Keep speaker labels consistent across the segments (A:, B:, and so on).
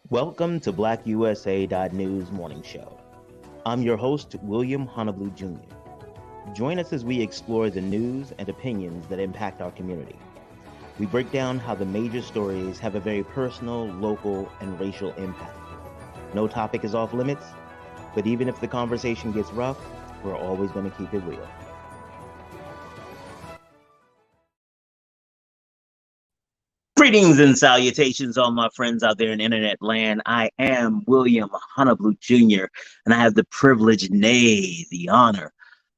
A: Welcome to BlackUSA.news morning show. I'm your host, William Honolulu Jr. Join us as we explore the news and opinions that impact our community. We break down how the major stories have a very personal, local, and racial impact. No topic is off limits, but even if the conversation gets rough, we're always going to keep it real. Greetings and salutations, all my friends out there in internet land. I am William Honolulu Jr., and I have the privilege, nay, the honor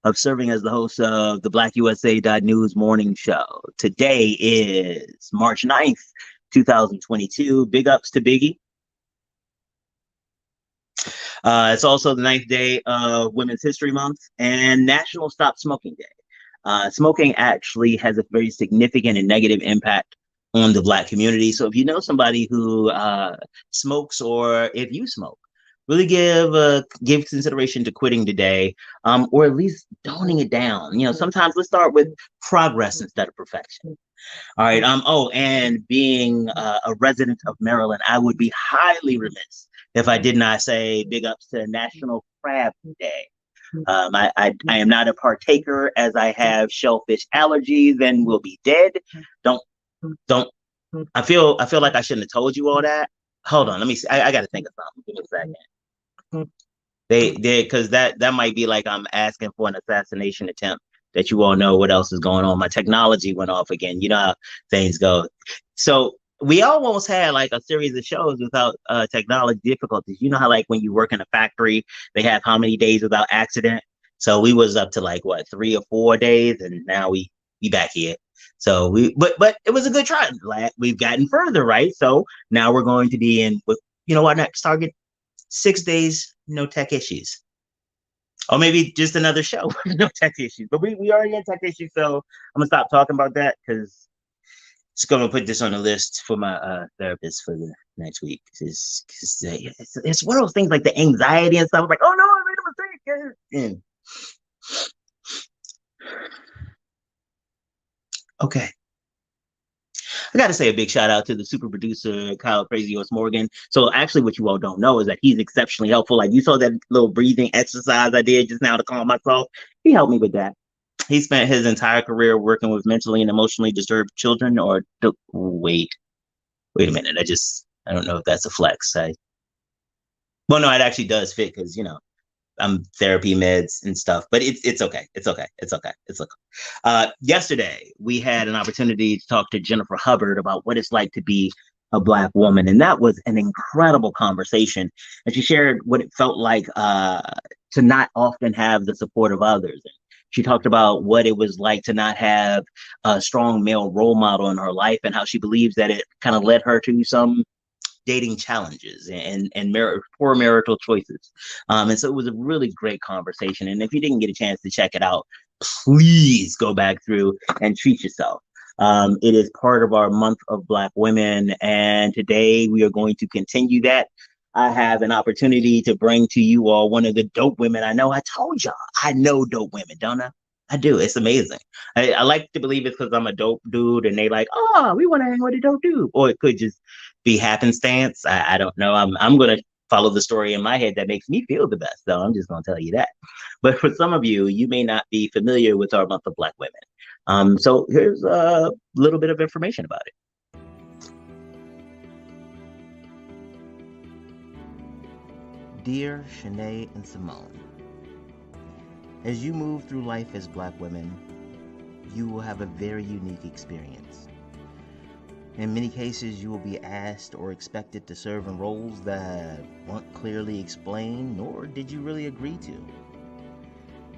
A: of serving as the host of the BlackUSA.news morning show. Today is March 9th, 2022. Big ups to Biggie. It's also the ninth day of Women's History Month and National Stop Smoking Day. Smoking actually has a very significant and negative impact on the Black community. So if you know somebody who smokes, or if you smoke, really give consideration to quitting today, or at least toning it down. You know, sometimes let's start with progress instead of perfection. All right. Oh, and being a resident of Maryland, I would be highly remiss if I did not say big ups to National Crab Day. I am not a partaker, as I have shellfish allergies and will be dead. Don't don't. I feel like I shouldn't have told you all that. Hold on, let me see. I got to think of something. Give me a second. They because that might be like I'm asking for an assassination attempt. That you all know what else is going on. My technology went off again. You know how things go. So we almost had like a series of shows without technology difficulties. You know how like when you work in a factory, they have how many days without accident. So we was up to like what 3 or 4 days, and now we back here. So but it was a good try. We've gotten further, right? So now we're going to be in with our next target, 6 days, no tech issues. Or maybe just another show, no tech issues. But we already had tech issues, so I'm gonna stop talking about that because it's gonna put this on the list for my therapist for the next week. It's one of those things like the anxiety and stuff. I'm like, oh no, I made a mistake. Okay. I got to say a big shout out to the super producer, Kyle Crazy Horse Morgan. So, actually, what you all don't know is that he's exceptionally helpful. Like, you saw that little breathing exercise I did just now to calm myself. He helped me with that. He spent his entire career working with mentally and emotionally disturbed children. Wait a minute. I don't know if that's a flex. Well, no, it actually does fit because, therapy meds and stuff, but it's okay. It's okay. It's okay. It's okay. Yesterday, we had an opportunity to talk to Jennifer Hubbard about what it's like to be a Black woman, and that was an incredible conversation. And she shared what it felt like to not often have the support of others. And she talked about what it was like to not have a strong male role model in her life, and how she believes that it kind of led her to some dating challenges and poor marital choices. And so it was a really great conversation. And if you didn't get a chance to check it out, please go back through and treat yourself. It is part of our month of Black women, and today we are going to continue that. I have an opportunity to bring to you all one of the dope women I know. I told y'all I know dope women, don't I? I do. It's amazing. I like to believe it's because I'm a dope dude, and they like, oh, we want to hang with a dope dude, or it could just be happenstance. I don't know. I'm gonna follow the story in my head that makes me feel the best, though. I'm just gonna tell you that. But for some of you, you may not be familiar with our month of Black women. So here's a little bit of information about it. Dear Shanae and Simone, as you move through life as Black women, you will have a very unique experience. In many cases, you will be asked or expected to serve in roles that weren't clearly explained, nor did you really agree to.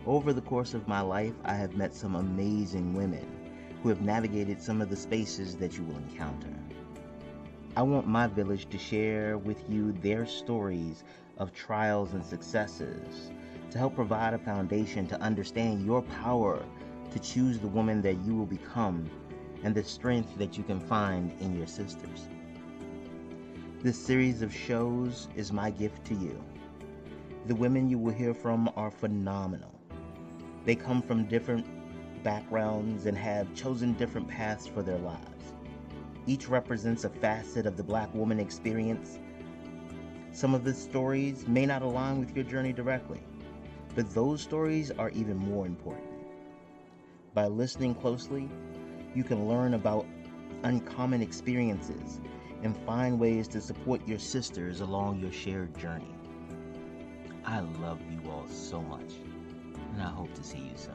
A: Over the course of my life, I have met some amazing women who have navigated some of the spaces that you will encounter. I want my village to share with you their stories of trials and successes to help provide a foundation to understand your power to choose the woman that you will become and the strength that you can find in your sisters. This series of shows is my gift to you. The women you will hear from are phenomenal. They come from different backgrounds and have chosen different paths for their lives. Each represents a facet of the Black woman experience, Some of his stories may not align with your journey directly, but those stories are even more important. By listening closely, you can learn about uncommon experiences and find ways to support your sisters along your shared journey. I love you all so much, and I hope to see you soon.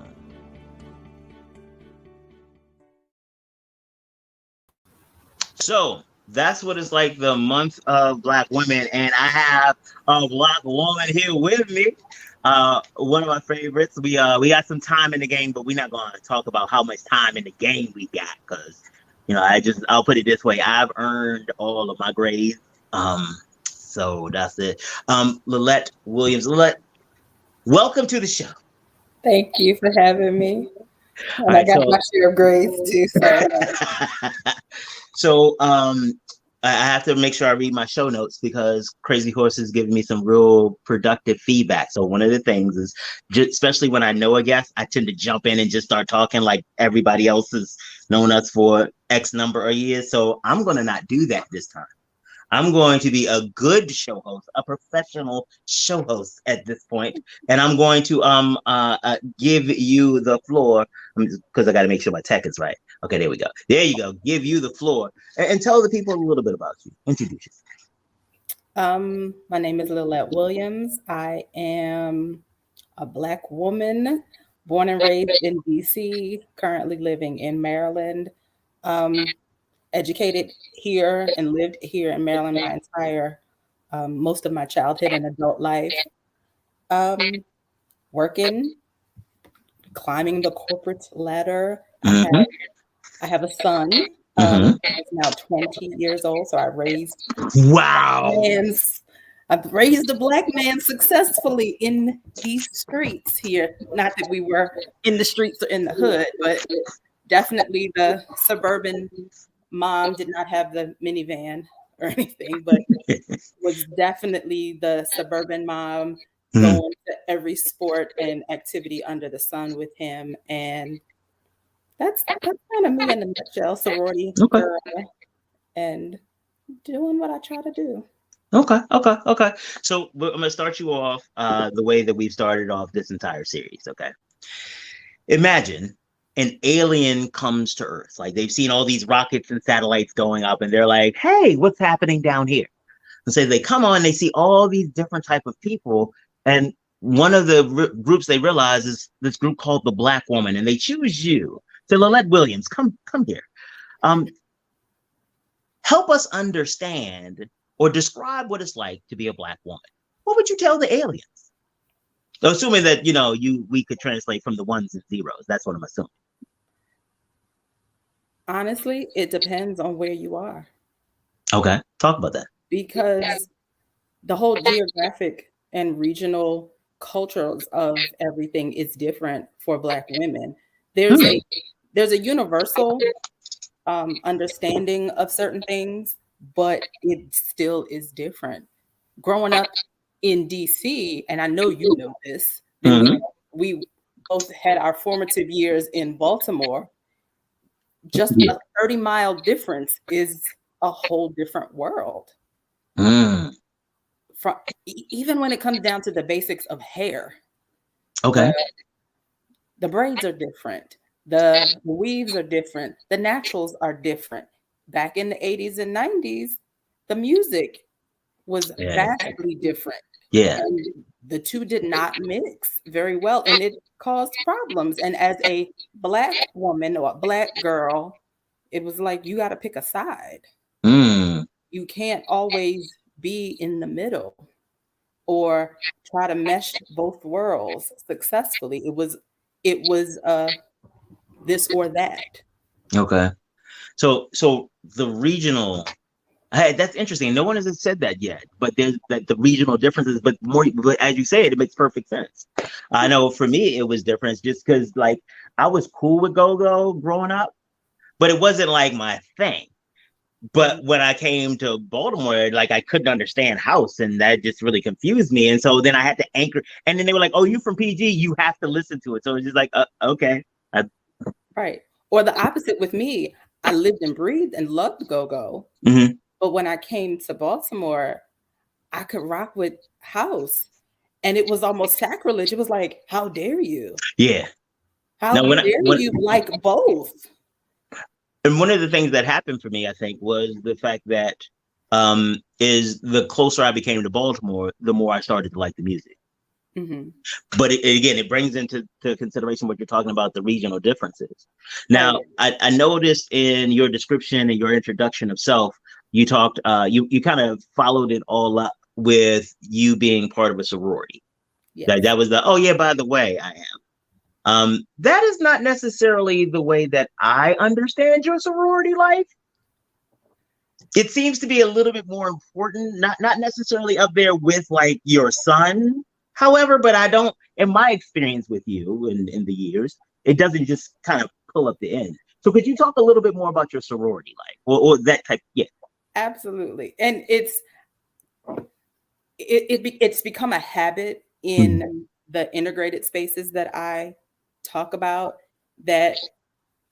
A: So that's what it's like, the month of Black women, and I have a Black woman here with me. One of my favorites. We got some time in the game, but we're not going to talk about how much time in the game we got, because I'll put it this way: I've earned all of my grades. So that's it. Lillet Williams. Lillet, welcome to the show.
B: Thank you for having me. And
A: All right,
B: I got my share of grades too.
A: So I have to make sure I read my show notes, because Crazy Horse is giving me some real productive feedback. So one of the things is, especially when I know a guest, I tend to jump in and just start talking like everybody else has known us for X number of years. So I'm going to not do that this time. I'm going to be a good show host, a professional show host at this point, and I'm going to give you the floor, because I got to make sure my tech is right. Okay, there we go. There you go. Give you the floor and tell the people a little bit about you. Introduce yourself.
B: My name is Lillet Williams. I am a Black woman, born and raised in DC, currently living in Maryland. Educated here and lived here in Maryland my entire most of my childhood and adult life. Working, climbing the corporate ladder.
A: Mm-hmm.
B: I have a son. He's now 20 years old, so I raised I've raised a Black man successfully in these streets here. Not that we were in the streets or in the hood, but definitely the suburban mom did not have the minivan or anything, but was definitely the suburban mom going to every sport and activity under the sun with him. And that's kind of me in a nutshell, sorority girl, and doing what I try to do.
A: Okay. So I'm going to start you off the way that we've started off this entire series, okay? Imagine an alien comes to Earth. Like, they've seen all these rockets and satellites going up, and they're like, hey, what's happening down here? And so they come on, they see all these different type of people, and one of the groups they realize is this group called the Black woman, and they choose you. So Lillet Williams, come here. Help us understand or describe what it's like to be a Black woman. What would you tell the aliens? Assuming that, we could translate from the ones and zeros. That's what I'm assuming.
B: Honestly, it depends on where you are.
A: Okay, talk about that.
B: Because the whole geographic and regional cultures of everything is different for Black women. There's a universal understanding of certain things, but it still is different. Growing up in DC, and I know you know this, we both had our formative years in Baltimore. Just a 30-mile difference is a whole different world. From even when it comes down to the basics of hair.
A: Okay.
B: The braids are different. The weaves are different. The naturals are different. Back in the 80s and 90s, the music was vastly different.
A: Yeah.
B: And the two did not mix very well, and it caused problems. And as a Black woman or a Black girl, it was like, you got to pick a side. You can't always be in the middle or try to mesh both worlds successfully. It was this or that.
A: Okay. So the regional, that's interesting. No one has said that yet, but there's the regional differences, but as you say it makes perfect sense. I know for me, it was different just because, like, I was cool with go-go growing up, but it wasn't like my thing. But when I came to Baltimore, like, I couldn't understand house, and that just really confused me. And so then I had to anchor, and then they were like, "Oh, you from PG? You have to listen to it." So it's just like, okay,
B: right. Or the opposite with me. I lived and breathed and loved go-go, but when I came to Baltimore, I could rock with house. And it was almost sacrilege. It was like, how dare you?
A: Yeah.
B: How
A: Now,
B: dare you like both?
A: and one of the things that happened for me, I think, was the fact that is the closer I became to Baltimore, the more I started to like the music.
B: Mm-hmm.
A: But again, it brings into consideration what you're talking about, the regional differences. Now, I noticed in your description and your introduction of self, you talked, you kind of followed it all up with you being part of a sorority.
B: Yes.
A: That was the, oh yeah, by the way, I am. That is not necessarily the way that I understand your sorority life. It seems to be a little bit more important, not necessarily up there with like your son. However, but I don't, in my experience with you in the years, it doesn't just kind of pull up the end. So could you talk a little bit more about your sorority life or that type? Yeah.
B: Absolutely. And it's become a habit in the integrated spaces that I talk about, that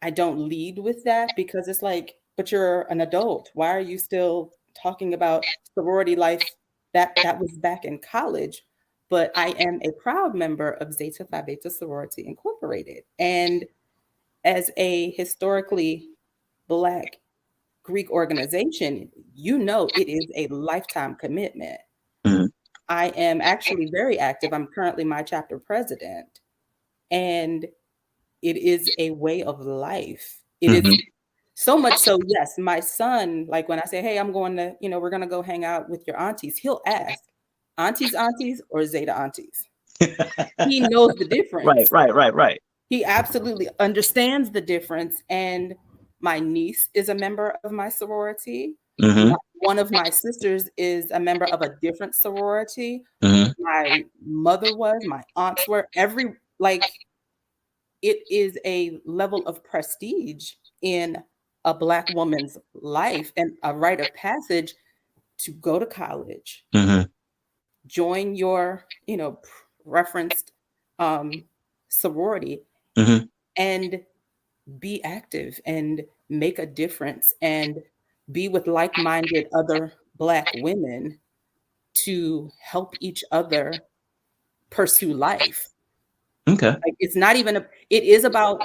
B: I don't lead with that, because it's like, but you're an adult. Why are you still talking about sorority life? That was back in college. But I am a proud member of Zeta Phi Beta Sorority Incorporated. And as a historically Black Greek organization, it is a lifetime commitment.
A: Mm-hmm.
B: I am actually very active. I'm currently my chapter president. And it is a way of life. It is so much so, yes, my son, like when I say, hey, I'm going to, we're going to go hang out with your aunties, he'll ask, aunties or Zeta aunties? He knows the difference.
A: Right.
B: He absolutely understands the difference. And my niece is a member of my sorority.
A: Mm-hmm.
B: One of my sisters is a member of a different sorority.
A: Mm-hmm.
B: My mother was, my aunts were, it is a level of prestige in a Black woman's life and a rite of passage to go to college, join your, referenced sorority, and be active and make a difference and be with like-minded other Black women to help each other pursue life.
A: Okay.
B: Like, it's not even it is about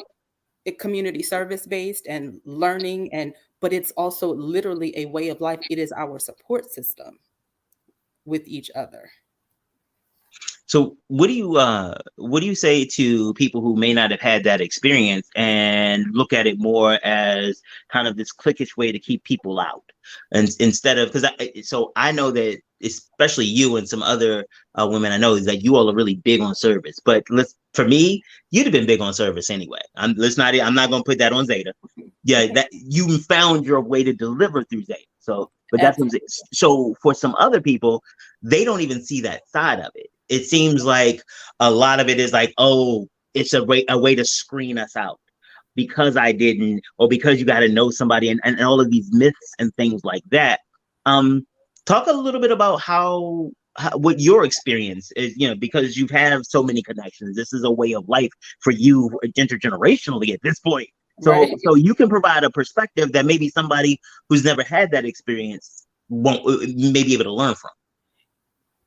B: community service based and learning, but it's also literally a way of life. It is our support system with each other.
A: So what do you say to people who may not have had that experience and look at it more as kind of this cliquish way to keep people out, and instead of, so I know that especially you and some other women I know is that you all are really big on service, but for me, you'd have been big on service anyway. I'm not going to put that on Zeta. Yeah, that you found your way to deliver through Zeta. So, but that's what I'm saying. So for some other people, they don't even see that side of it. It seems like a lot of it is like, oh, it's a way to screen us out because I didn't, or because you got to know somebody, and all of these myths and things like that. Talk a little bit about how what your experience is, because you have so many connections. This is a way of life for you intergenerationally at this point. So, so you can provide a perspective that maybe somebody who's never had that experience may be able to learn from.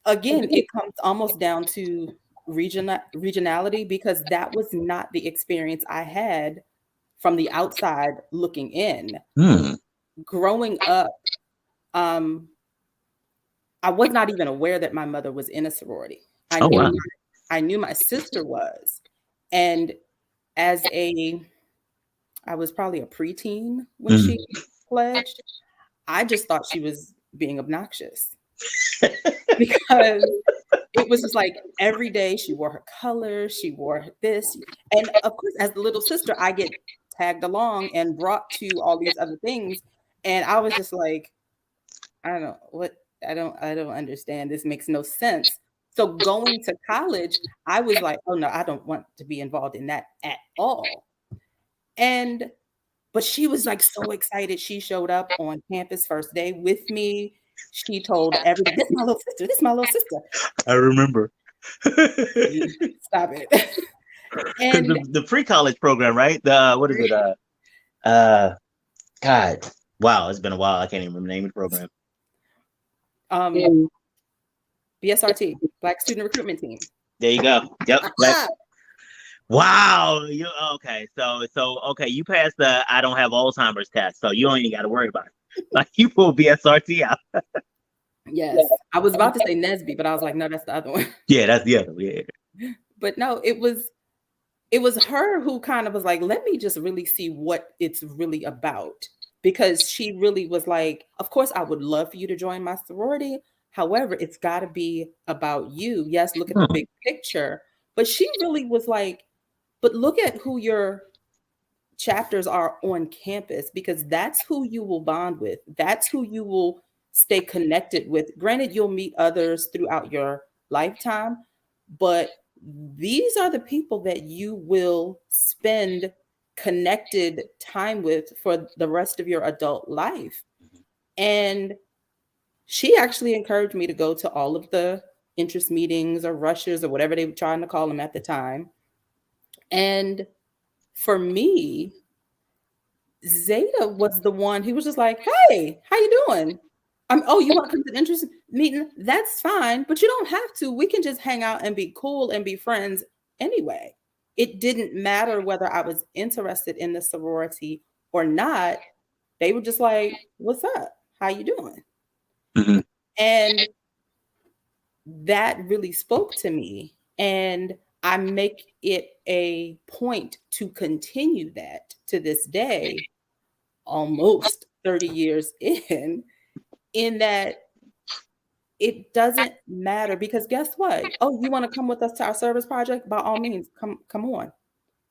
B: Again, it comes almost down to regionality, because that was not the experience I had from the outside looking in. Growing up, I was not even aware that my mother was in a sorority. I knew my sister was. And I was probably a preteen when she pledged. I just thought she was being obnoxious because it was just like every day she wore her colors, she wore this. And of course, as the little sister, I get tagged along and brought to all these other things. And I was just like, I don't understand. This makes no sense. So going to college, I was like, oh no, I don't want to be involved in that at all. But she was like so excited. She showed up on campus first day with me. She told everybody, this is my little sister. This is my little sister.
A: I remember.
B: Stop it. And
A: the pre-college program, right? What is it? God, wow, it's been a while. I can't even remember the name of the program.
B: BSRT, Black Student Recruitment Team.
A: There you go. Yep. Wow. You okay? So okay. You passed the I don't have Alzheimer's test, so you don't even got to worry about it. Like you pull BSRT out.
B: Yes, I was about to say Nesby, but I was like, no, that's the other one.
A: Yeah, that's the other one. Yeah.
B: But no, it was her who kind of was like, let me just really see what it's really about. Because she really was like, of course, I would love for you to join my sorority. However, it's got to be about you. Yes, look at the big picture. But she really was like, but look at who your chapters are on campus, because that's who you will bond with. That's who you will stay connected with. Granted, you'll meet others throughout your lifetime, but these are the people that you will spend connected time with for the rest of your adult life. And she actually encouraged me to go to all of the interest meetings or rushes or whatever they were trying to call them at the time. And for me, Zeta was the one. He was just like, hey, how you doing? Oh, you want to come to the interest meeting? That's fine, but you don't have to. We can just hang out and be cool and be friends anyway. It didn't matter whether I was interested in the sorority or not. They were just like, what's up? How you doing?
A: Mm-hmm.
B: And that really spoke to me. And I make it a point to continue that to this day, almost 30 years in that it doesn't matter, because guess what? Oh, you want to come with us to our service project? By all means, come on.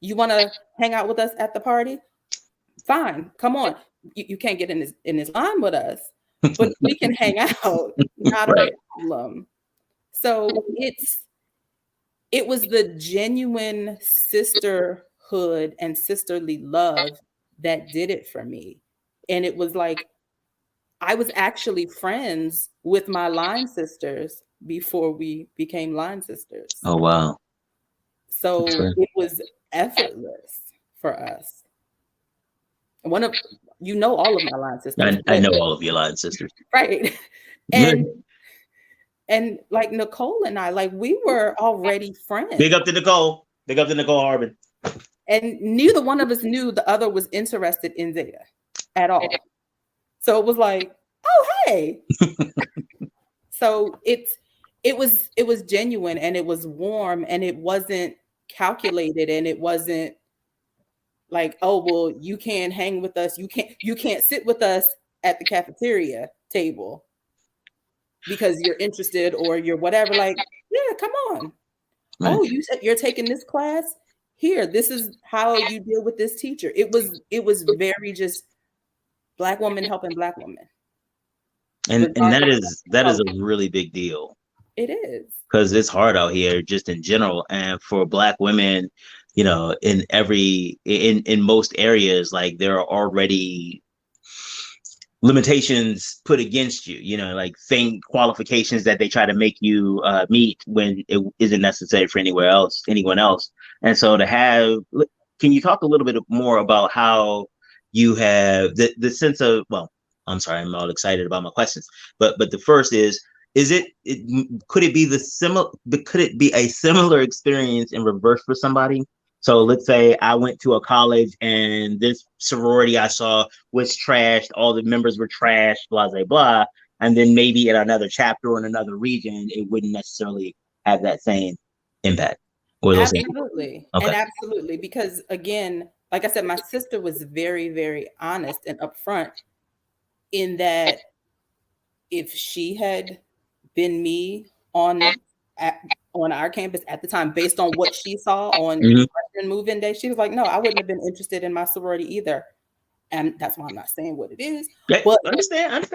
B: You want to hang out with us at the party? Fine, come on. You can't get in this line with us, but we can hang out. Not a problem. So it was the genuine sisterhood and sisterly love that did it for me. And it was like, I was actually friends with my line sisters before we became line sisters.
A: Oh, wow.
B: So it was effortless for us. All of my line sisters.
A: I know all of your line sisters.
B: Right. And like Nicole and I, like we were already friends.
A: Big up to Nicole. Big up to Nicole Harbin.
B: And neither one of us knew the other was interested in Zeta at all. So it was like, oh, hey. So it was genuine, and it was warm, and it wasn't calculated, and it wasn't like, oh, well, you can't hang with us. You can't sit with us at the cafeteria table because you're interested or you're whatever. Like, yeah, come on. Right. Oh, you said you're taking this class? Here, this is how you deal with this teacher. It was very just Black woman helping Black woman.
A: And that is a really big deal.
B: It is.
A: Because it's hard out here just in general. And for Black women, you know, in most areas, like there are already limitations put against you, you know, like thing qualifications that they try to make you meet when it isn't necessary for anyone else. And so can you talk a little bit more about how you have the sense of, well, I'm sorry, I'm all excited about my questions, but the first could it be a similar experience in reverse for somebody? So let's say I went to a college and this sorority I saw was trashed. All the members were trashed, blah, blah, blah. And then maybe in another chapter or in another region, it wouldn't necessarily have that same impact.
B: Absolutely. Okay. And absolutely. Because again, like I said, my sister was very, very honest and upfront in that if she had been me on our campus at the time, based on what she saw on freshman move-in day, she was like, no, I wouldn't have been interested in my sorority either. And that's why I'm not saying what it is.
A: Yeah, but understand.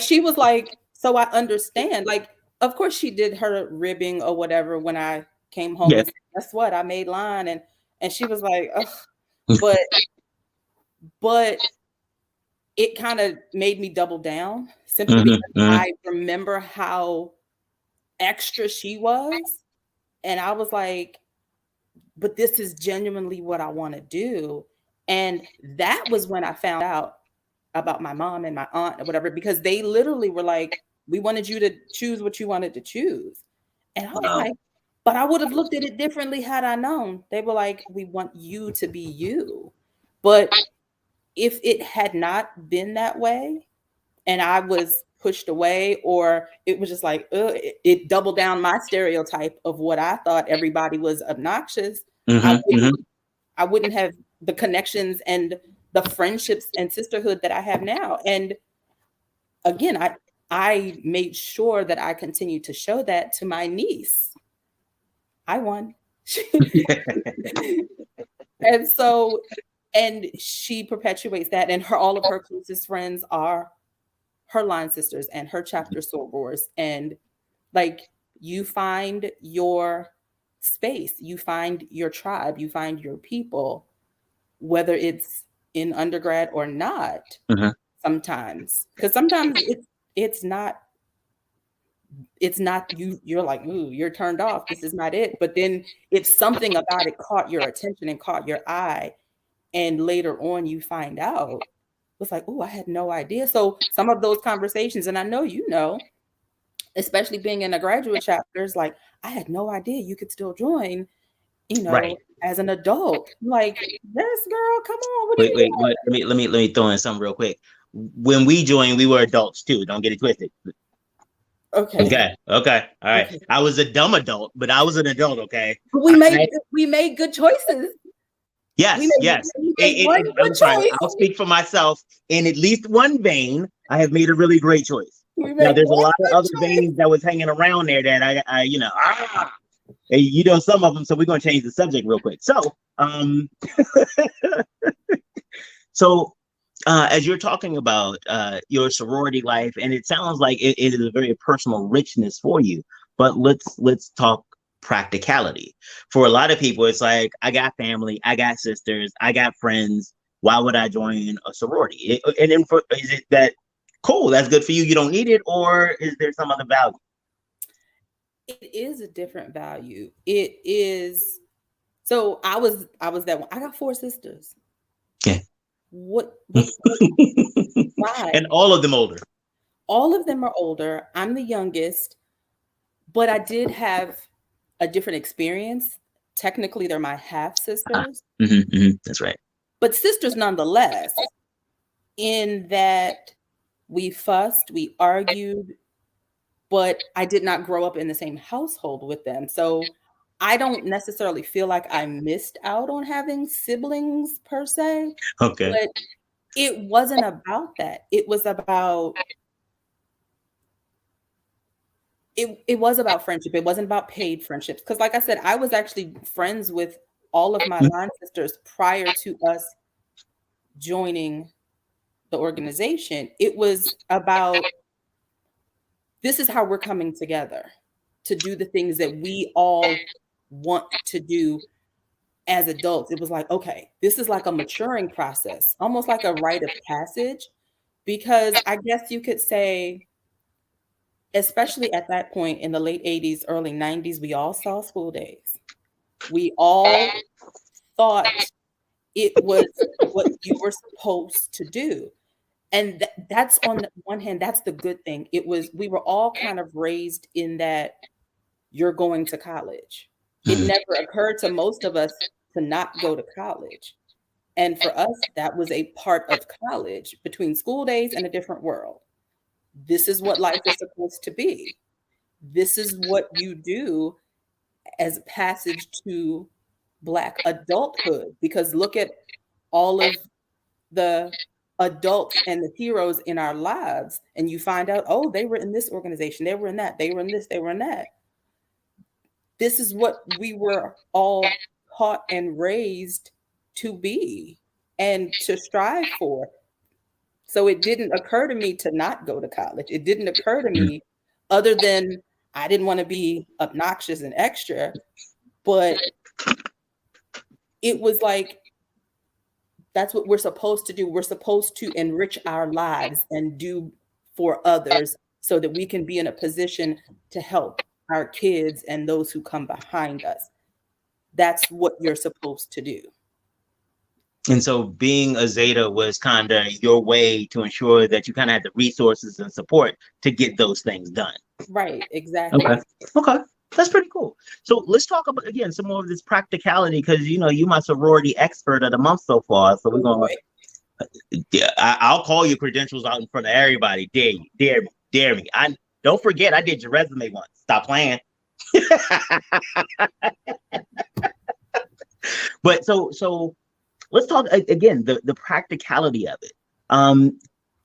B: She was like, so I understand. Like, of course she did her ribbing or whatever when I came home and said, guess what? I made line. And she was like, ugh. But it kind of made me double down simply because I remember how extra she was. And I was like, but this is genuinely what I want to do. And that was when I found out about my mom and my aunt or whatever, because they literally were like, We wanted you to choose what you wanted to choose. And I was like, but I would have looked at it differently had I known. They were like, we want you to be you. But if it had not been that way and I was pushed away, or it was just like, it doubled down my stereotype of what I thought everybody was obnoxious, I wouldn't have the connections and the friendships and sisterhood that I have now. And again, I made sure that I continued to show that to my niece. I won. And so, and she perpetuates that, and all of her closest friends are her line sisters and her chapter sorors. And like, you find your space, you find your tribe, you find your people, whether it's in undergrad or not. Sometimes, because sometimes it's not you're like, ooh, you're turned off, this is not it. But then if something about it caught your attention and caught your eye, and later on you find out, it's like, oh, I had no idea. So some of those conversations, and I know, especially being in a graduate chapter, is like, I had no idea you could still join, as an adult. Like, yes, girl, come on. What are you
A: doing? Let me throw in something real quick. When we joined, we were adults too. Don't get it twisted. Okay. All right. Okay. I was a dumb adult, but I was an adult. Okay.
B: We made good choices.
A: Yes. I'm sorry. I'll speak for myself. In at least one vein, I have made a really great choice. Now, there's a lot of other veins that was hanging around there that some of them. So we're going to change the subject real quick. So, as you're talking about your sorority life, and it sounds like it is a very personal richness for you, but let's talk practicality. For a lot of people, it's like, I got family, I got sisters, I got friends. Why would I join a sorority? Is it that cool, that's good for you, you don't need it, or is there some other value?
B: It is a different value. It is. So I was that one. I got 4 sisters.
A: Yeah.
B: What why?
A: And all of them older.
B: All of them are older. I'm the youngest, but I did have a different experience. Technically, they're my half sisters.
A: That's right.
B: But sisters nonetheless, in that we fussed, we argued, but I did not grow up in the same household with them. So I don't necessarily feel like I missed out on having siblings per se.
A: Okay.
B: But it wasn't about that. It was about it was about friendship. It wasn't about paid friendships. Because like I said, I was actually friends with all of my line sisters prior to us joining the organization. It was about, this is how we're coming together to do the things that we all want to do as adults. It was like, okay, this is like a maturing process, almost like a rite of passage, because I guess you could say, especially at that point in the late 80s, early 90s, we all saw School Days. We all thought it was what you were supposed to do. And that's, on the one hand, that's the good thing. We were all kind of raised in that you're going to college. It never occurred to most of us to not go to college. And for us, that was a part of college, between School Days and A Different World. This is what life is supposed to be. This is what you do as a passage to Black adulthood. Because look at all of the adults and the heroes in our lives, and you find out, oh, they were in this organization, they were in that, they were in this, they were in that. This is what we were all taught and raised to be and to strive for. So it didn't occur to me to not go to college. It didn't occur to me, other than I didn't want to be obnoxious and extra, but it was like, that's what we're supposed to do. We're supposed to enrich our lives and do for others so that we can be in a position to help our kids and those who come behind us. That's what you're supposed to do.
A: And so being a Zeta was kind of your way to ensure that you kind of had the resources and support to get those things done.
B: Right, exactly.
A: Okay. Okay. That's pretty cool. So let's talk about again some more of this practicality because you my sorority expert of the month so far. So we're gonna I'll call your credentials out in front of everybody. Dare you, dare me. I don't forget I did your resume once. Stop playing. But so let's talk again the practicality of it.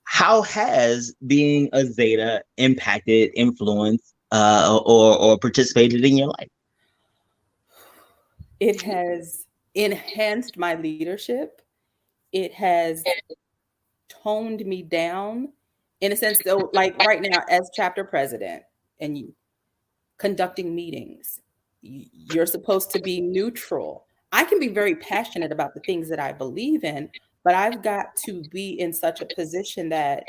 A: How has being a Zeta impacted, influenced, or participated in your life?
B: It has enhanced my leadership. It has toned me down in a sense. So, like right now, as chapter president and you conducting meetings, you're supposed to be neutral. I can be very passionate about the things that I believe in, but I've got to be in such a position that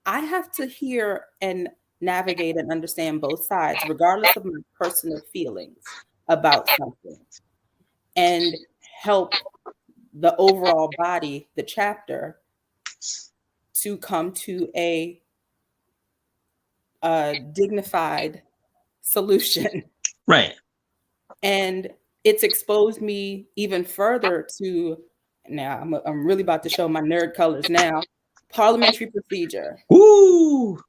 B: I have to hear and navigate and understand both sides, regardless of my personal feelings about something, and help the overall body, the chapter, to come to a dignified solution.
A: Right.
B: And it's exposed me even further to, now I'm really about to show my nerd colors now, parliamentary procedure.
A: Woo!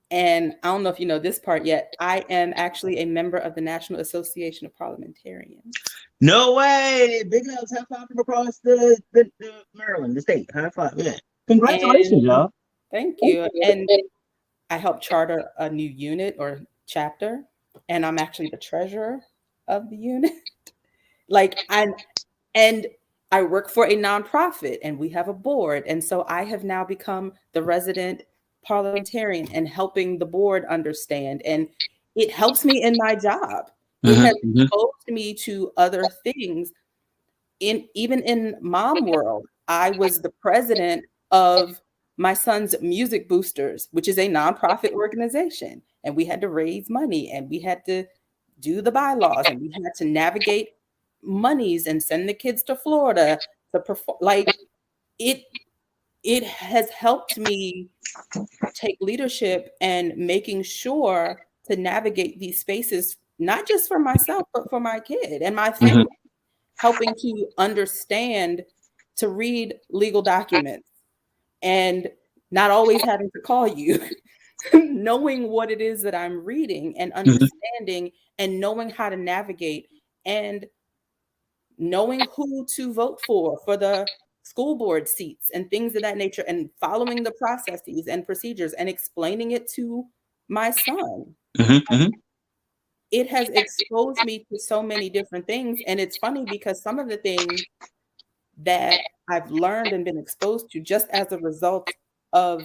B: And I don't know if you know this part yet. I am actually a member of the National Association of Parliamentarians.
A: No way! Big ups, high five from across the Maryland, the state. High five, yeah. Congratulations, y'all.
B: Thank you. And I helped charter a new unit or chapter, and I'm actually the treasurer of the unit. And I work for a nonprofit, and we have a board, and so I have now become the resident parliamentarian and helping the board understand, and it helps me in my job. It has exposed me to other things. Even in mom world, I was the president of my son's Music Boosters, which is a nonprofit organization, and we had to raise money, and we had to do the bylaws, and we had to navigate monies and send the kids to Florida to perform. Like it has helped me take leadership and making sure to navigate these spaces, not just for myself, but for my kid and my family, helping to understand, to read legal documents and not always having to call you, knowing what it is that I'm reading and understanding and knowing how to navigate and knowing who to vote for the school board seats and things of that nature, and following the processes and procedures and explaining it to my son. It has exposed me to so many different things. And it's funny because some of the things that I've learned and been exposed to just as a result of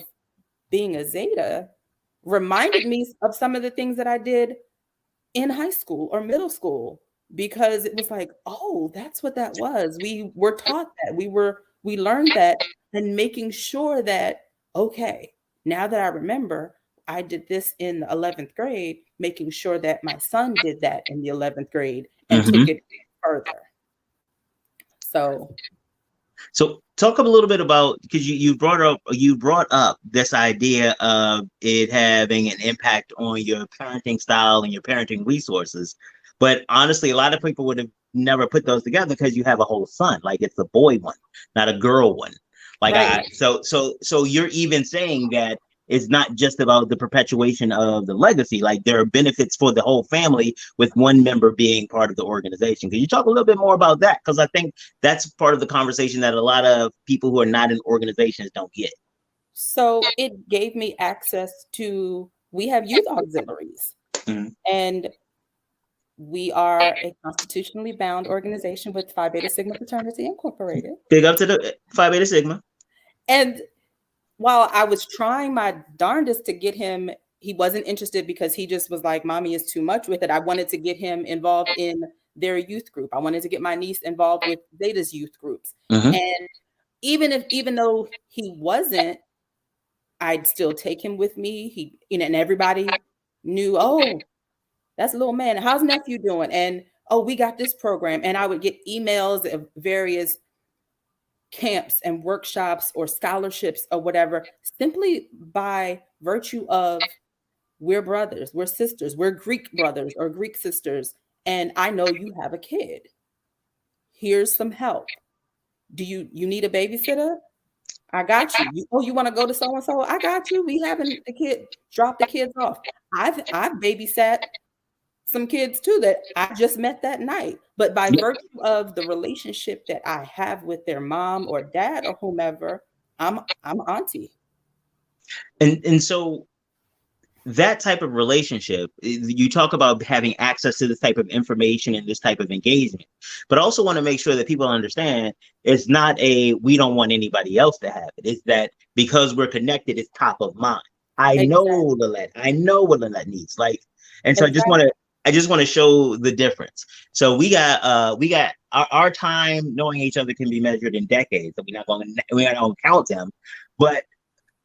B: being a Zeta reminded me of some of the things that I did in high school or middle school, because it was like, oh, that's what that was. We were taught that. We learned that, and making sure that, okay, now that I remember, I did this in the 11th grade, making sure that my son did that in the 11th grade and took it further. So
A: talk a little bit about, because you brought up this idea of it having an impact on your parenting style and your parenting resources. But honestly, a lot of people would have never put those together because you have a whole son. Like, it's a boy one, not a girl one. Like, right. So you're even saying that it's not just about the perpetuation of the legacy. Like, there are benefits for the whole family with one member being part of the organization. Can you talk a little bit more about that? Because I think that's part of the conversation that a lot of people who are not in organizations don't get.
B: So it gave me access to, we have youth auxiliaries, and we are a constitutionally bound organization with Phi Beta Sigma Fraternity Incorporated.
A: Big up to the Phi Beta Sigma.
B: And while I was trying my darndest to get him, he wasn't interested because he just was like, mommy is too much with it. I wanted to get him involved in their youth group. I wanted to get my niece involved with Zeta's youth groups. And even though he wasn't, I'd still take him with me. And everybody knew, oh, that's a little man. How's nephew doing? And, oh, we got this program. And I would get emails of various camps and workshops or scholarships or whatever, simply by virtue of we're brothers, we're sisters, we're Greek brothers or Greek sisters, and I know you have a kid. Here's some help. Do you need a babysitter? I got you. You want to go to so and so? I got you. We having drop the kids off. I've babysat some kids too that I just met that night. But by virtue of the relationship that I have with their mom or dad or whomever, I'm auntie.
A: And so that type of relationship, you talk about having access to this type of information and this type of engagement, but also want to make sure that people understand it's not we don't want anybody else to have it. It's that because we're connected, it's top of mind. I know Lillet. I know what Lillet needs. And so I just want to show the difference. So we got our time knowing each other can be measured in decades. So we're not going to count them, but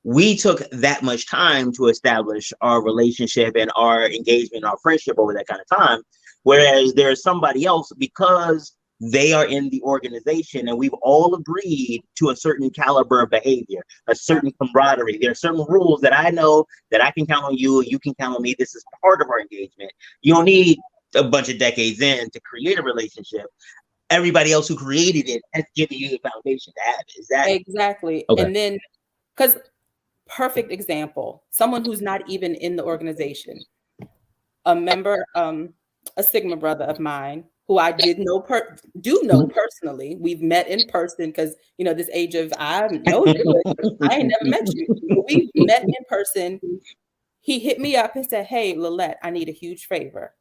A: we took that much time to establish our relationship and our engagement, our friendship over that kind of time. Whereas there's somebody else, because they are in the organization and we've all agreed to a certain caliber of behavior, a certain camaraderie. There are certain rules that I know that I can count on you, you can count on me. This is part of our engagement. You don't need a bunch of decades in to create a relationship. Everybody else who created it has given you the foundation to have it. Is that
B: exactly? Okay. And then, because perfect example, someone who's not even in the organization, a member, a Sigma brother of mine who I do know personally. We've met in person because, this age of I know you, I ain't never met you. We've met in person. He hit me up and said, "Hey, Lillet, I need a huge favor.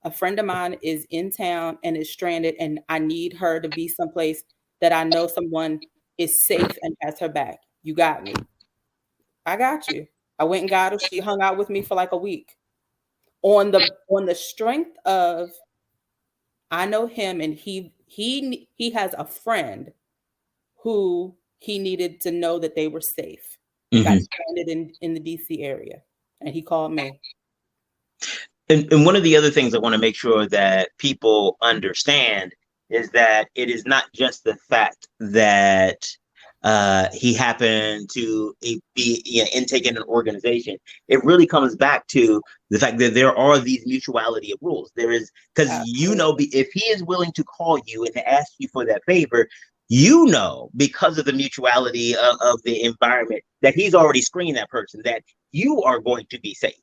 B: A friend of mine is in town and is stranded, and I need her to be someplace that I know someone is safe and has her back. You got me." I got you. I went and got her. She hung out with me for like a week. On the strength of, I know him, and he has a friend who he needed to know that they were safe. Got stranded in the DC area, and he called me.
A: And one of the other things I want to make sure that people understand is that it is not just the fact that he happened to be intake in an organization. It really comes back to the fact that there are these mutuality of rules. There is, because if he is willing to call you and to ask you for that favor, because of the mutuality of the environment, that he's already screened that person, that you are going to be safe.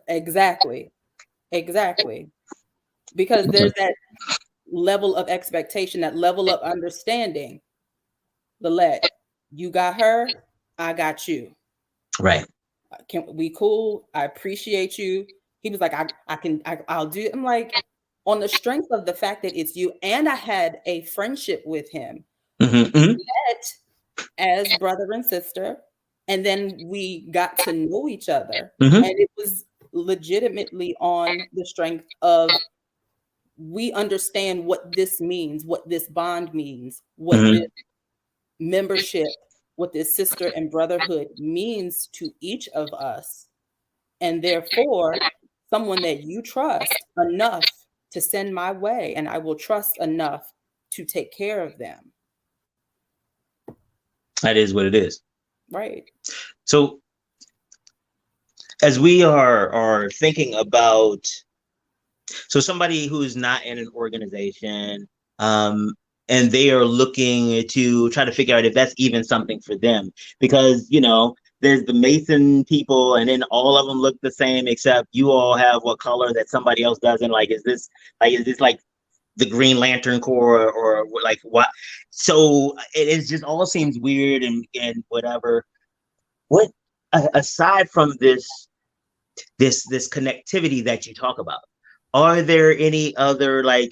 B: Exactly. Because there's that level of expectation, that level of understanding. Lillet, you got her, I got you.
A: Right.
B: We cool? I appreciate you. He was like, I'll do it. I'm like, on the strength of the fact that it's you, and I had a friendship with him. We met as brother and sister, and then we got to know each other. And it was legitimately on the strength of, we understand what this means, what this bond means, what this membership, what this sister and brotherhood means to each of us. And therefore, someone that you trust enough to send my way, and I will trust enough to take care of them.
A: That is what it is.
B: Right.
A: So as we are thinking about, so somebody who's not in an organization, and they are looking to try to figure out if that's even something for them, because there's the Mason people, and then all of them look the same except you all have what color that somebody else doesn't. Like, is this like the Green Lantern Corps or like what? So it just all seems weird and whatever. What, aside from this connectivity that you talk about, are there any other, like,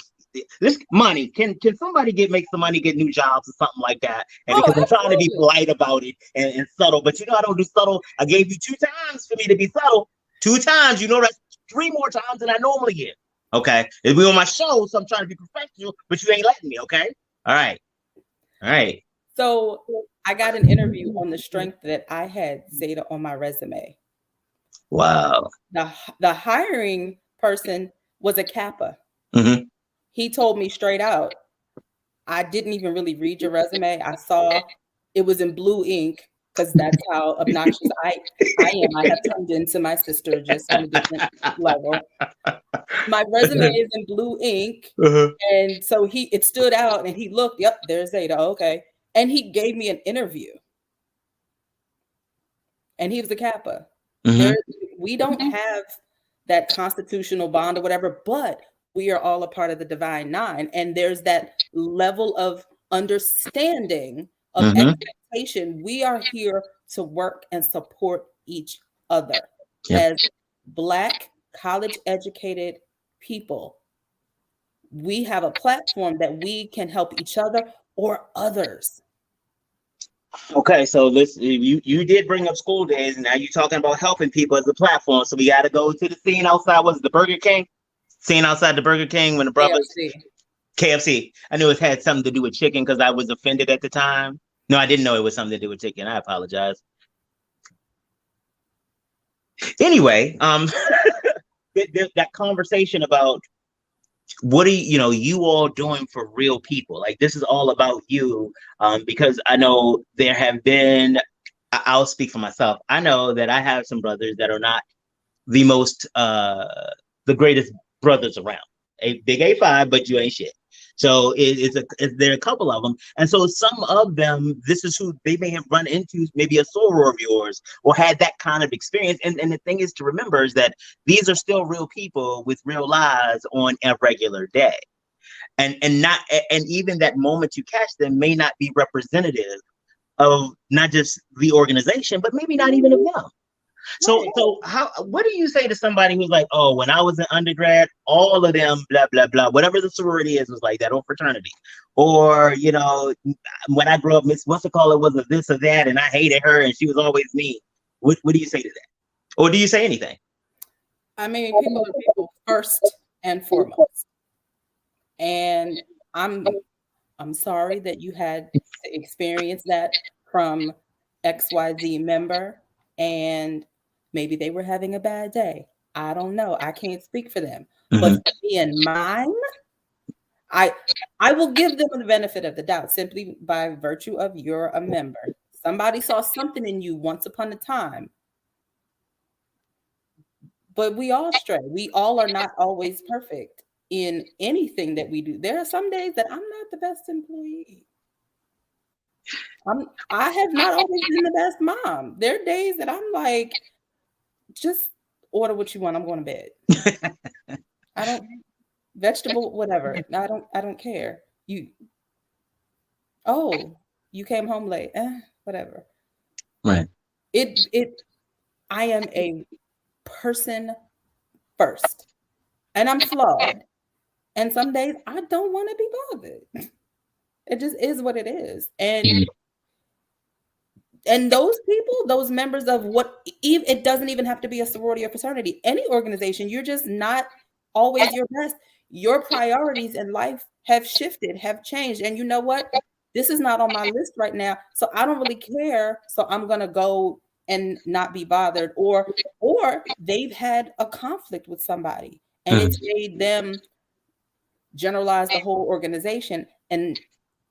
A: this money, can somebody make some money, get new jobs or something like that? And because I'm trying to be polite about it and subtle, but I don't do subtle. I gave you 2 times for me to be subtle. 2 times, that's 3 more times than I normally get. Okay, we on my show, so I'm trying to be professional, but you ain't letting me. Okay, all right.
B: So I got an interview on the strength that I had Zeta on my resume.
A: Wow.
B: The hiring person was a Kappa. He told me straight out, I didn't even really read your resume. I saw it was in blue ink because that's how obnoxious I am. I have turned into my sister just on a different level. My resume is in blue ink.
A: Uh-huh.
B: And so it stood out and he looked, yep, there's Zeta. Okay. And he gave me an interview. And he was a Kappa.
A: Mm-hmm.
B: We don't have that constitutional bond or whatever, but we are all a part of the Divine Nine. And there's that level of understanding of expectation. We are here to work and support each other as Black college educated people. We have a platform that we can help each other or others.
A: Okay, so you did bring up school days, and now you're talking about helping people as a platform. So we got to go to the scene outside. Was it the Burger King? Scene outside the Burger King when the brothers KFC. I knew it had something to do with chicken because I was offended at the time. No, I didn't know it was something to do with chicken. I apologize. Anyway, that conversation about what are you all doing for real people? Like, this is all about you, because I know there have been, I'll speak for myself. I know that I have some brothers that are not the the greatest brothers around. A big A5, but you ain't shit. So there are a couple of them. And so some of them, this is who they may have run into, maybe a soror of yours, or had that kind of experience. And the thing is to remember is that these are still real people with real lives on a regular day. And even that moment you catch them may not be representative of not just the organization, but maybe not even of them. So what do you say to somebody who's like, oh, when I was in undergrad, all of them, blah, blah, blah, whatever the sorority is was like that, or fraternity. Or, when I grew up, Miss what's it called, it was a this or that, and I hated her and she was always mean. What do you say to that? Or do you say anything?
B: I mean, people are people first and foremost. And I'm sorry that you had to experience that from XYZ member, and maybe they were having a bad day. I don't know. I can't speak for them. But for me and mine, I will give them the benefit of the doubt simply by virtue of you're a member. Somebody saw something in you once upon a time. But we all stray. We all are not always perfect in anything that we do. There are some days that I'm not the best employee. I have not always been the best mom. There are days that I'm like, just order what you want. I'm going to bed. I don't vegetable, whatever. I don't care. You came home late. Whatever.
A: Right.
B: I am a person first. And I'm flawed. And some days I don't want to be bothered. It just is what it is. And those people, those members of it doesn't even have to be a sorority or fraternity, any organization, you're just not always your best. Your priorities in life have shifted, have changed. And you know what? This is not on my list right now. So I don't really care. So I'm going to go and not be bothered. Or they've had a conflict with somebody and it's made them generalize the whole organization and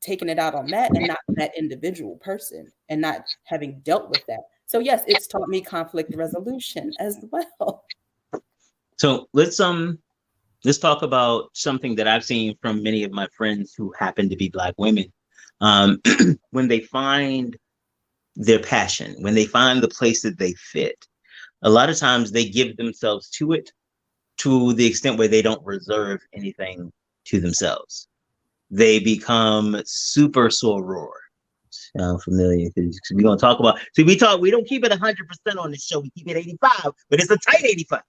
B: taking it out on that and not that individual person and not having dealt with that. So yes, it's taught me conflict resolution as well.
A: So let's talk about something that I've seen from many of my friends who happen to be Black women. When they find their passion, when they find the place that they fit, a lot of times they give themselves to it to the extent where they don't reserve anything to themselves. They become super soror. Sound familiar? We're gonna talk about. See, we don't keep it 100% on this show. We keep it 85, but it's a tight 85.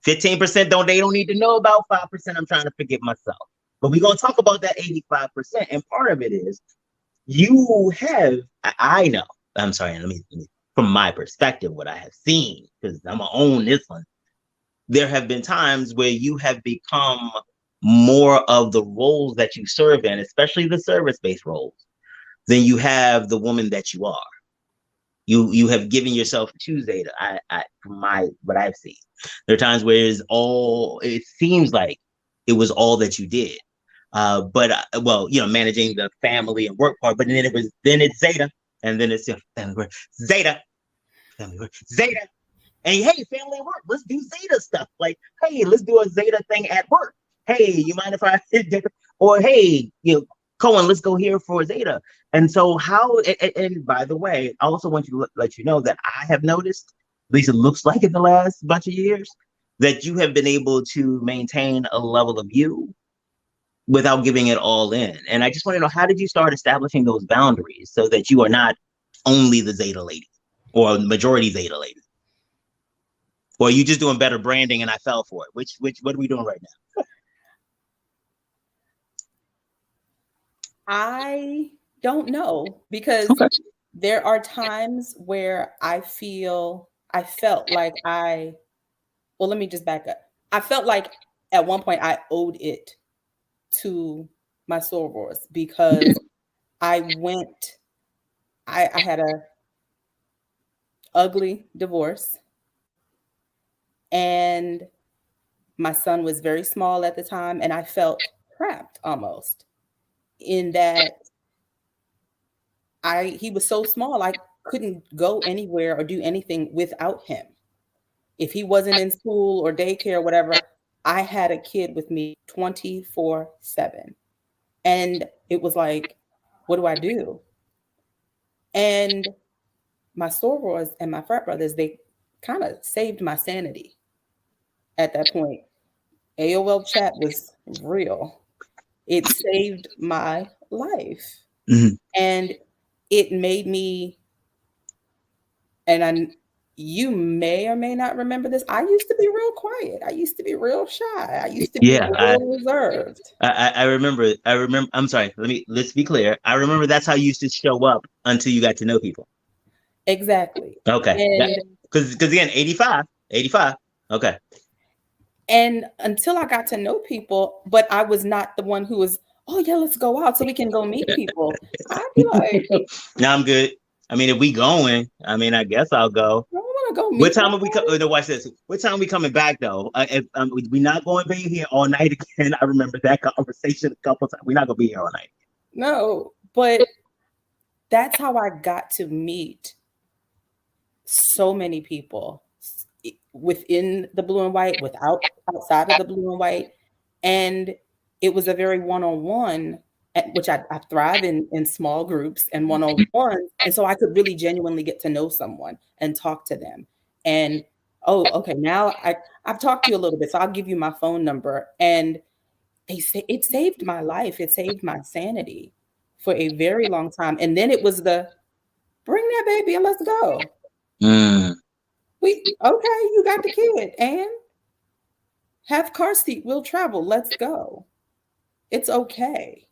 A: 15% they don't need to know about. 5% I'm trying to forgive myself. But we're gonna talk about that 85%. And part of it is you have. I know. I'm sorry. Let me from my perspective, what I have seen, because I'm gonna own this one. There have been times where you have become more of the roles that you serve in, especially the service-based roles, than you have the woman that you are. You have given yourself to Zeta. From what I've seen, there are times where it seems like it was all that you did. Well, managing the family and work part. But then it's Zeta, and then it's family work, Zeta, family work, Zeta, and hey, family work, let's do Zeta stuff. Like, hey, let's do a Zeta thing at work. Hey, you mind if I or hey, Cohen, let's go here for Zeta. And so and by the way, I also want to let you know that I have noticed, at least it looks like in the last bunch of years, that you have been able to maintain a level of you without giving it all in. And I just want to know, how did you start establishing those boundaries so that you are not only the Zeta lady or majority Zeta lady? Or are you just doing better branding and I fell for it? What are we doing right now?
B: I don't know, because there are times where I felt like well, let me just back up. I felt like at one point I owed it to my sorors, because I had a ugly divorce, and my son was very small at the time, and I felt trapped almost in that he was so small, I couldn't go anywhere or do anything without him. If he wasn't in school or daycare or whatever, I had a kid with me 24/7. And it was like, what do I do? And my sorors and my frat brothers, they kind of saved my sanity at that point. AOL chat was real. It saved my life.
A: Mm-hmm.
B: And it made me, you may or may not remember this, I used to be real quiet. I used to be real shy. I used to be real reserved.
A: I remember. I'm sorry. Let's be clear. I remember that's how you used to show up until you got to know people.
B: Exactly.
A: Okay. Because again, 85. Okay.
B: And until I got to know people, but I was not the one who was, oh yeah, let's go out so we can go meet people. I'd be like,
A: no, I'm good. I mean, if we going, I guess I'll go.
B: I don't want to go meet.
A: What time are we coming? No, watch this. What time are we coming back though? We're not going to be here all night again. I remember that conversation a couple times. We're not going to be here all night.
B: No, but that's how I got to meet so many people within the blue and white, outside of the blue and white. And it was a very one-on-one, which I thrive in small groups and one-on-ones. And so I could really genuinely get to know someone and talk to them. And, oh, okay, now I've talked to you a little bit, so I'll give you my phone number. And it saved my life. It saved my sanity for a very long time. And then it was bring that baby and let's go. Okay, you got the kid, and have car seat, we'll travel, let's go. It's okay.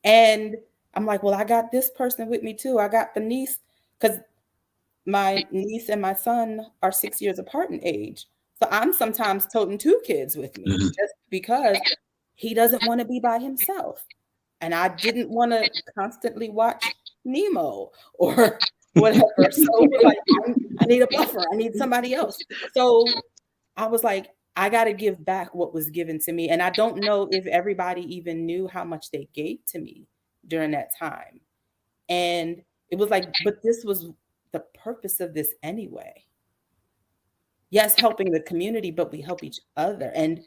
B: And I'm like, well, I got this person with me too. I got the niece, because my niece and my son are 6 years apart in age. So I'm sometimes toting 2 kids with me, just because he doesn't want to be by himself. And I didn't want to constantly watch Nemo or whatever. So like, I need a buffer. I need somebody else. So I was like, I got to give back what was given to me. And I don't know if everybody even knew how much they gave to me during that time. And it was like, but this was the purpose of this anyway. Yes, helping the community, but we help each other. And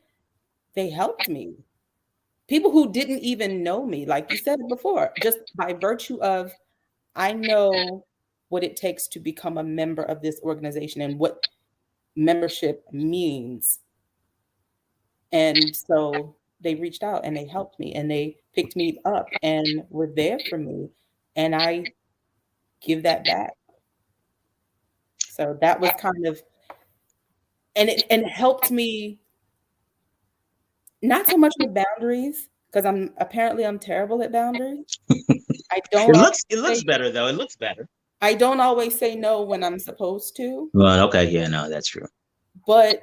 B: they helped me. People who didn't even know me, like you said before, just by virtue of, I know what it takes to become a member of this organization and what membership means. And so they reached out and they helped me and they picked me up and were there for me. And I give that back. So that was kind of, and it helped me, not so much with boundaries, because I'm terrible at boundaries. I don't.
A: It looks better though. It looks better.
B: I don't always say no when I'm supposed to.
A: Well, okay, yeah, no, that's true.
B: But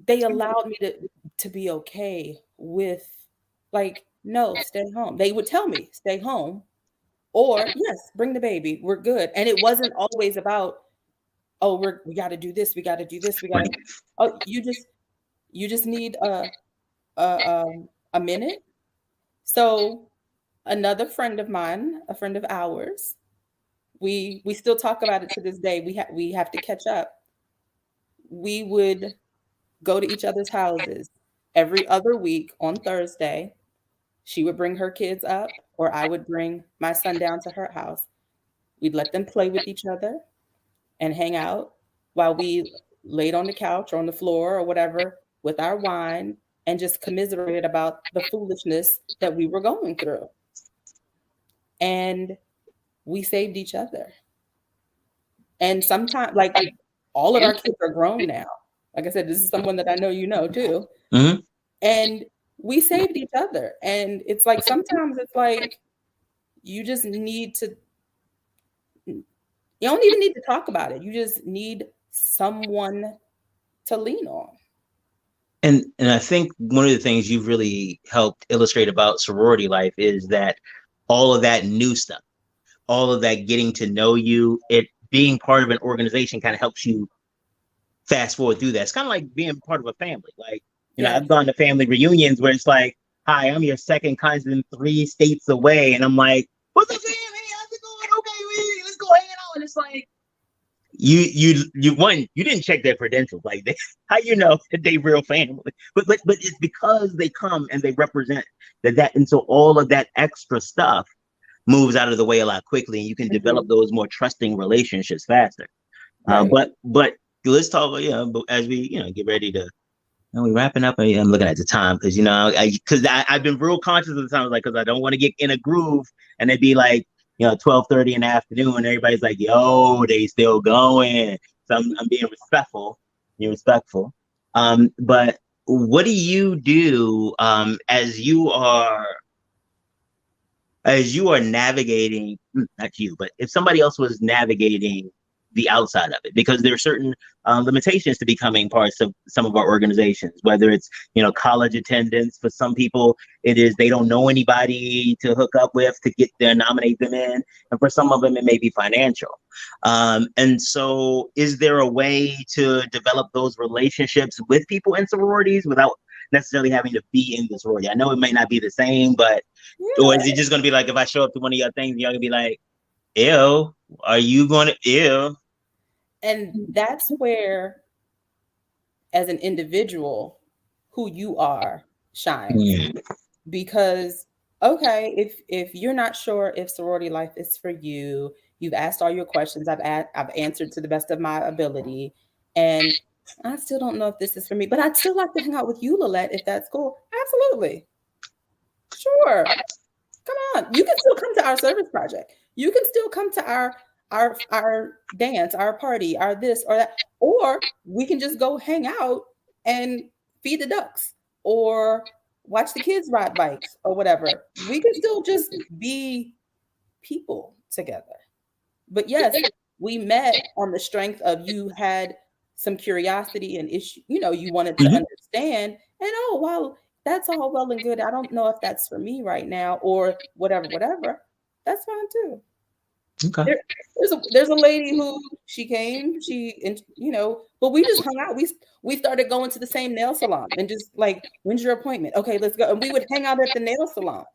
B: they allowed me to be okay with, like, no, stay home. They would tell me, stay home, or yes, bring the baby. We're good. And it wasn't always about, oh, we got to do this. We got to do this. We got to. Oh, you just need a a minute. So another friend of mine, a friend of ours, we still talk about it to this day. We have to catch up. We would go to each other's houses every other week on Thursday. She would bring her kids up, or I would bring my son down to her house. We'd let them play with each other and hang out while we laid on the couch or on the floor or whatever with our wine and just commiserated about the foolishness that we were going through. And we saved each other. And sometimes, like, all of our kids are grown now. Like I said, this is someone that I know you know too.
A: Mm-hmm.
B: And we saved each other. And it's like sometimes it's like you just need to, you don't even need to talk about it. You just need someone to lean on.
A: And I think one of the things you've really helped illustrate about sorority life is that all of that new stuff, all of that getting to know you, it being part of an organization kind of helps you fast forward through that. It's kind of like being part of a family. Like,
B: Yeah.
A: I've gone to family reunions where it's like, hi, I'm your second cousin 3 states away. And I'm like, what's up, fam? Hey, how's it going? Okay, let's go hang out. And it's like, you didn't check their credentials. Like, how you know that they real family? But it's because they come and they represent that, and so all of that extra stuff moves out of the way a lot quickly, and you can develop those more trusting relationships faster.
B: Right.
A: But let's talk. But as we get ready to, we wrapping up. I'm looking at the time because I've been real conscious of the time, like because I don't want to get in a groove and it'd be like 12:30 in the afternoon, and everybody's like, yo, they still going. So I'm being respectful. Being respectful. But what do you do as you are navigating, not you, but if somebody else was navigating the outside of it, because there are certain limitations to becoming parts of some of our organizations, whether it's, college attendance. For some people, it is they don't know anybody to hook up with to get there, nominate them in. And for some of them, it may be financial. And so is there a way to develop those relationships with people in sororities without necessarily having to be in the sorority? I know it may not be the same, but or is it just going to be like, if I show up to one of your things, y'all going to be like, ew, are you going to, ew?
B: And that's where, as an individual, who you are shines. Because, okay, if you're not sure if sorority life is for you, you've asked all your questions, I've answered to the best of my ability, and I still don't know if this is for me, but I'd still like to hang out with you, Lillet, if that's cool. Absolutely. Sure. Come on. You can still come to our service project. You can still come to our dance, our party, our this or that, or we can just go hang out and feed the ducks or watch the kids ride bikes or whatever. We can still just be people together. But yes, we met on the strength of you had some curiosity and issue, you wanted to understand. And oh, well, that's all well and good. I don't know if that's for me right now or whatever. That's fine too.
A: Okay.
B: There's a lady who she came, but we just hung out. We started going to the same nail salon and just like, when's your appointment? Okay, let's go. And we would hang out at the nail salon.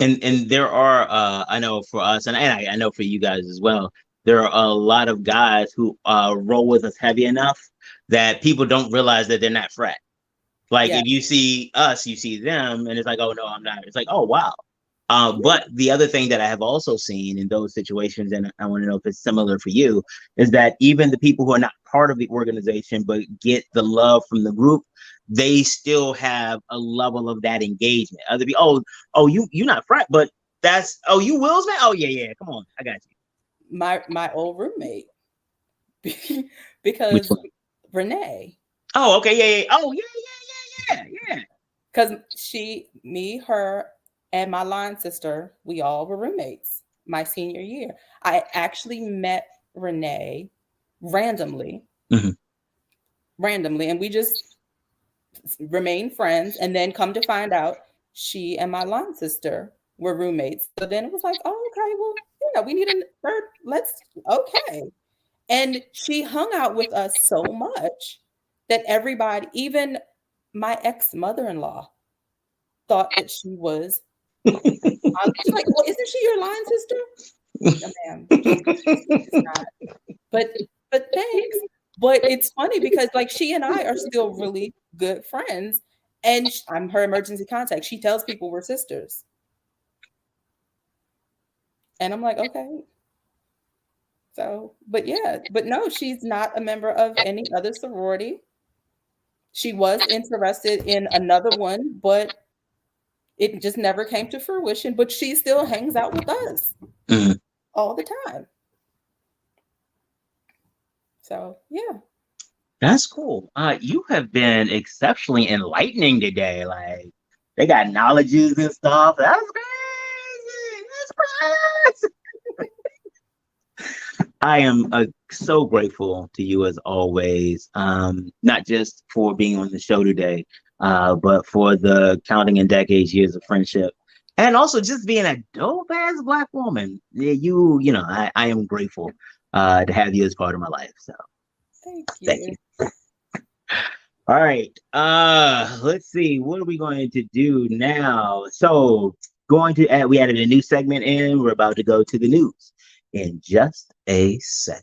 A: And there are, I know for us, and I know for you guys as well, there are a lot of guys who roll with us heavy enough that people don't realize that they're not frat. Like, if you see us, you see them, and it's like, oh no, I'm not. It's like, oh wow. But the other thing that I have also seen in those situations, and I want to know if it's similar for you, is that even the people who are not part of the organization but get the love from the group, they still have a level of that engagement. Other people, you're not frat, but you Will's man. Oh yeah, come on, I got you.
B: My old roommate, because Renee.
A: Oh, okay, yeah. Oh, yeah.
B: Because me, her, and my line sister, we all were roommates my senior year. I actually met Renee randomly, and we just remained friends. And then come to find out, she and my line sister were roommates. So then it was like, oh, okay, well, we need a third. Okay. And she hung out with us so much that everybody, even my ex-mother-in-law thought that she was. She's like, well, isn't she your line sister? No, ma'am, it's not. But thanks. But it's funny because like she and I are still really good friends, and I'm her emergency contact. She tells people we're sisters, and I'm like, okay. So, but yeah, but no, she's not a member of any other sorority. She was interested in another one, but it just never came to fruition. But she still hangs out with us all the time. So yeah.
A: That's cool. You have been exceptionally enlightening today. Like they got knowledges and stuff. That's crazy. That's crazy. I am so grateful to you as always. Not just for being on the show today, but for the counting in decades, years of friendship, and also just being a dope ass Black woman. Yeah, you know, I am grateful to have you as part of my life. So
B: Thank you.
A: All right. Let's see. What are we going to do now? So we added a new segment in. We're about to go to the news in just a second.